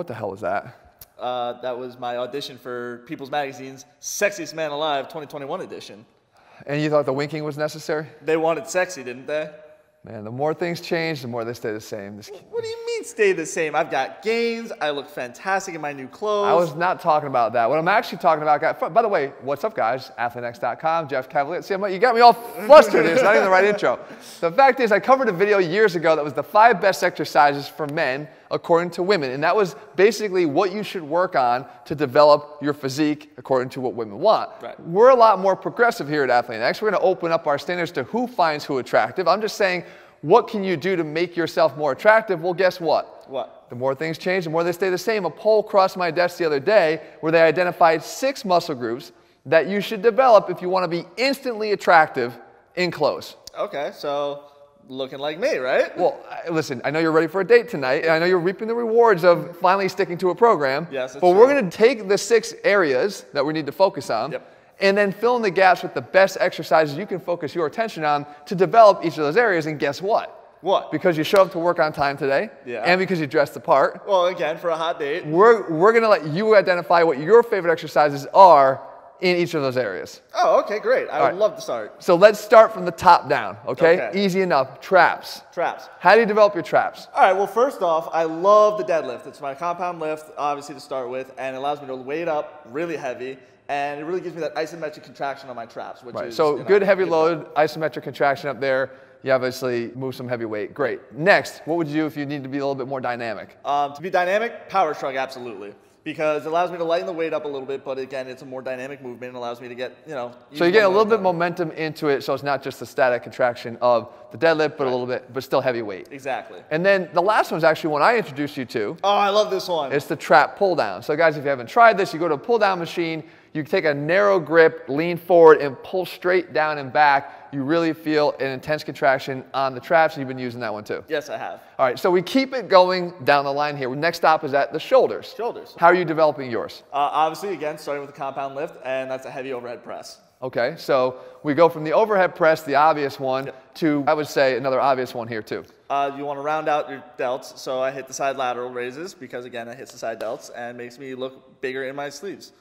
what the hell was that? That was my audition for People's Magazine's Sexiest Man Alive 2021 edition. And you thought the winking was necessary? They wanted sexy, didn't they? Man, the more things change, the more they stay the same. What do you mean stay the same? I've got gains. I look fantastic in my new clothes. I was not talking about that. What I'm actually talking about, guys, by the way, what's up, guys? ATHLEAN-X.com, Jeff Cavalier. See, you got me all flustered here. It's not even the right intro. The fact is, I covered a video years ago that was the 5 best exercises for men according to women. And that was basically what you should work on to develop your physique according to what women want. Right. We're a lot more progressive here at ATHLEAN-X. We're going to open up our standards to who finds who attractive. I'm just saying, what can you do to make yourself more attractive? Well, guess what? What? The more things change, the more they stay the same. A poll crossed my desk the other day where they identified 6 muscle groups that you should develop if you want to be instantly attractive in clothes. Okay, so looking like me, right? Well, listen, I know you're ready for a date tonight, and I know you're reaping the rewards of finally sticking to a program. Yes, that's but true. We're going to take the 6 areas that we need to focus on, and then fill in the gaps with the best exercises you can focus your attention on to develop each of those areas. And guess what? What? Because you show up to work on time today, and because you dressed the part. Well, again, for a hot date. We're going to let you identify what your favorite exercises are in each of those areas. Oh, okay, great. I would love to start. So let's start from the top down, okay? Easy enough. Traps. Traps. How do you develop your traps? All right, well, first off, I love the deadlift. It's my compound lift, obviously, to start with, and it allows me to weight up really heavy, and it really gives me that isometric contraction on my traps, which is, so good heavy load, isometric contraction up there. You obviously move some heavy weight. Great. Next, what would you do if you need to be a little bit more dynamic? To be dynamic, power shrug, absolutely. Because it allows me to lighten the weight up a little bit, but again, it's a more dynamic movement. It allows me to get, so you get a little bit momentum into it, so it's not just the static contraction of the deadlift, but a little bit, but still heavy weight. Exactly. And then the last one is actually one I introduced you to. Oh, I love this one. It's the trap pull down. So guys, if you haven't tried this, you go to a pull down machine, you take a narrow grip, lean forward, and pull straight down and back. You really feel an intense contraction on the traps, and you've been using that one too. Yes, I have. All right, so we keep it going down the line here. Next stop is at the shoulders. Shoulders. How are you developing yours? Obviously, again, starting with the compound lift, and that's a heavy overhead press. Okay, so we go from the overhead press, the obvious one, to, I would say, another obvious one here too. You want to round out your delts, so I hit the side lateral raises, because again, it hits the side delts, and makes me look bigger in my sleeves.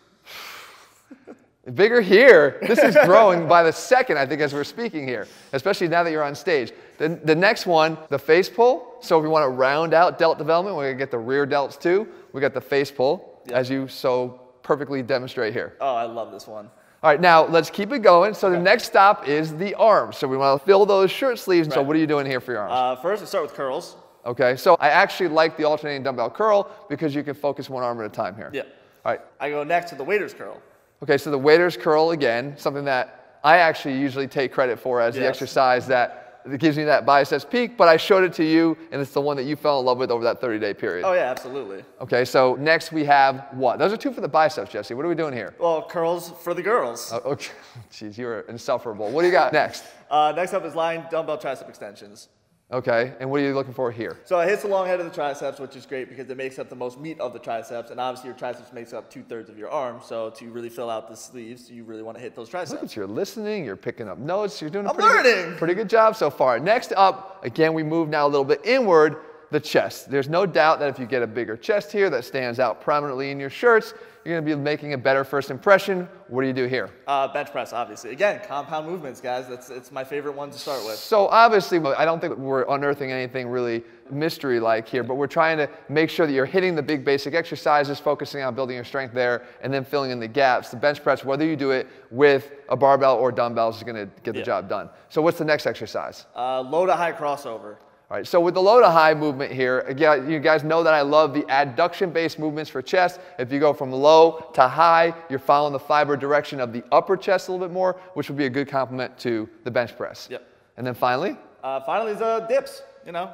Bigger here. This is growing by the second, I think, as we're speaking here, especially now that you're on stage. The next one, the face pull. So if we want to round out delt development, we're going to get the rear delts too. We got the face pull, as you so perfectly demonstrate here. Oh, I love this one. All right, now let's keep it going. So the next stop is the arms. So we want to fill those shirt sleeves. So what are you doing here for your arms? First, we start with curls. Okay, so I actually like the alternating dumbbell curl because you can focus one arm at a time here. Yeah. All right. I go next to the waiter's curl. Okay, so the waiter's curl, again, something that I actually usually take credit for as the exercise that gives me that biceps peak, but I showed it to you, and it's the one that you fell in love with over that 30-day period. Oh, yeah, absolutely. Okay, so next we have what? Those are 2 for the biceps, Jesse. What are we doing here? Well, curls for the girls. Oh, okay. Jeez, you're insufferable. What do you got next? Next up is lying dumbbell tricep extensions. Okay, and what are you looking for here? So it hits the long head of the triceps, which is great because it makes up the most meat of the triceps, and obviously your triceps makes up 2/3 of your arm. So to really fill out the sleeves, you really want to hit those triceps. Look at you, you're listening, you're picking up notes, you're doing a pretty good job so far. Next up, again, we move now a little bit inward, the chest. There's no doubt that if you get a bigger chest here that stands out prominently in your shirts, you're going to be making a better first impression. What do you do here? Bench press, obviously. Again, compound movements, guys. It's my favorite one to start with. So obviously, I don't think we're unearthing anything really mystery-like here, but we're trying to make sure that you're hitting the big basic exercises, focusing on building your strength there, and then filling in the gaps. The bench press, whether you do it with a barbell or dumbbells, is going to get the job done. So what's the next exercise? Low to high crossover. All right, so with the low to high movement here, again, you guys know that I love the adduction-based movements for chest. If you go from low to high, you're following the fiber direction of the upper chest a little bit more, which would be a good complement to the bench press. Yep. And then finally? Finally is dips.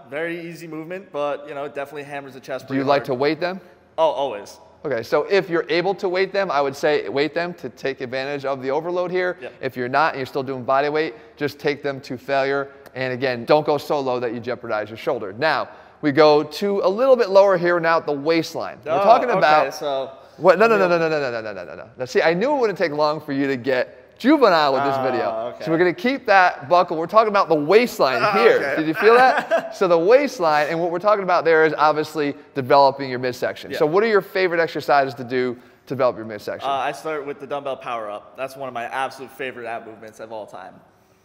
Very easy movement, but, it definitely hammers the chest pretty hard. Do you like to weight them? Oh, always. Okay, so if you're able to weight them, I would say weight them to take advantage of the overload here. Yep. If you're not and you're still doing body weight, just take them to failure. And again, don't go so low that you jeopardize your shoulder. Now, we go to a little bit lower here now at the waistline. We're talking about... Okay, so... What? No. See, I knew it wouldn't take long for you to get juvenile with this video. Okay. So we're going to keep that buckle. We're talking about the waistline here. Okay. Did you feel that? So the waistline, and what we're talking about there is obviously developing your midsection. Yeah. So what are your favorite exercises to do to develop your midsection? I start with the dumbbell power up. That's one of my absolute favorite ab movements of all time.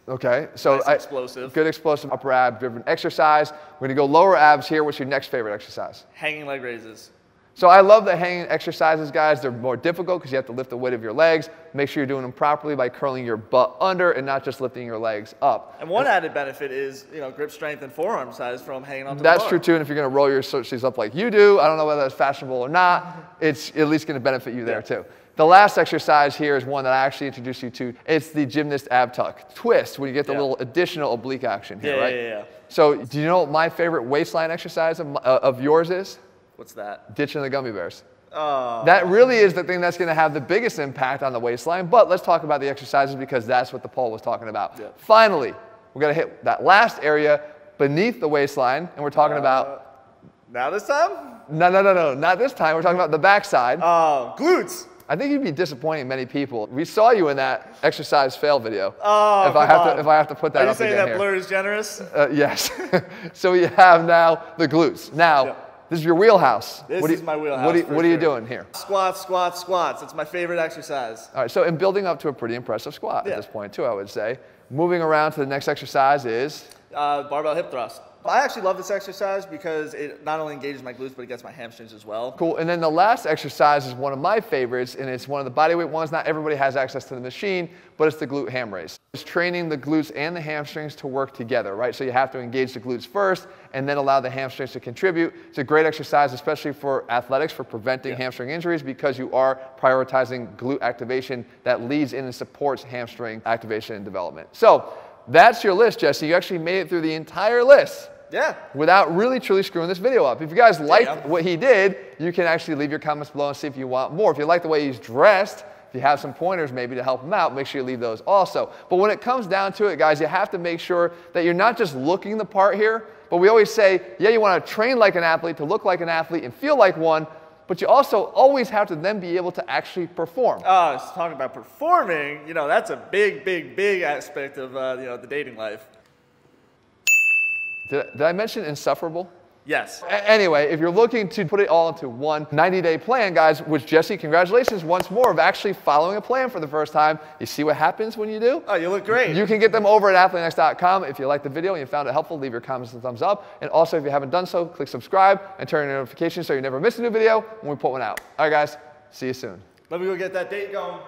Okay, so Nice explosive. Good explosive upper ab driven exercise. We're going to go lower abs here. What's your next favorite exercise? Hanging leg raises. So I love the hanging exercises, guys. They're more difficult because you have to lift the weight of your legs. Make sure you're doing them properly by curling your butt under and not just lifting your legs up. And one added benefit is, grip strength and forearm size from hanging onto the That's bar. true too, and if you're going to roll your sleeves up like you do, I don't know whether that's fashionable or not, it's at least going to benefit you there too. The last exercise here is one that I actually introduced you to. It's the gymnast ab tuck. Twist, when you get the little additional oblique action here, right? Yeah. So do you know what my favorite waistline exercise of yours is? What's that? Ditching the gummy bears. Oh. That really is the thing that's going to have the biggest impact on the waistline, but let's talk about the exercises because that's what the poll was talking about. Yeah. Finally, we're going to hit that last area beneath the waistline, and we're talking about... Now this time? No, not this time. We're talking about the backside. Oh, glutes. I think you'd be disappointing many people. We saw you in that exercise fail video. Oh, if I have to put that Are you up saying again that here. blur is generous? Yes. So we have now the glutes. Now, this is your wheelhouse. This is my wheelhouse. What are you doing here? Squats, squats, squats. It's my favorite exercise. All right, so in building up to a pretty impressive squat at this point too, I would say. Moving around to the next exercise is? Barbell hip thrust. I actually love this exercise because it not only engages my glutes, but it gets my hamstrings as well. Cool, and then the last exercise is one of my favorites, and it's one of the bodyweight ones. Not everybody has access to the machine, but it's the glute ham raise. It's training the glutes and the hamstrings to work together, right? So you have to engage the glutes first, and then allow the hamstrings to contribute. It's a great exercise, especially for athletics, for preventing hamstring injuries, because you are prioritizing glute activation that leads in and supports hamstring activation and development. So that's your list, Jesse. You actually made it through the entire list. Yeah. Without really truly screwing this video up. If you guys liked what he did, you can actually leave your comments below and see if you want more. If you like the way he's dressed, if you have some pointers maybe to help him out, make sure you leave those also. But when it comes down to it, guys, you have to make sure that you're not just looking the part here, but we always say, yeah, you want to train like an athlete, to look like an athlete and feel like one, but you also always have to then be able to actually perform. Talking about performing, that's a big aspect of, the dating life. Did I mention insufferable? Yes. Anyway, if you're looking to put it all into one 90-day plan, guys, which Jesse, congratulations once more of actually following a plan for the first time. You see what happens when you do? Oh, you look great. You can get them over at ATHLEAN-X.com. If you liked the video and you found it helpful, leave your comments and thumbs up. And also, if you haven't done so, click subscribe and turn on notifications so you never miss a new video when we put one out. All right, guys, see you soon. Let me go get that date going.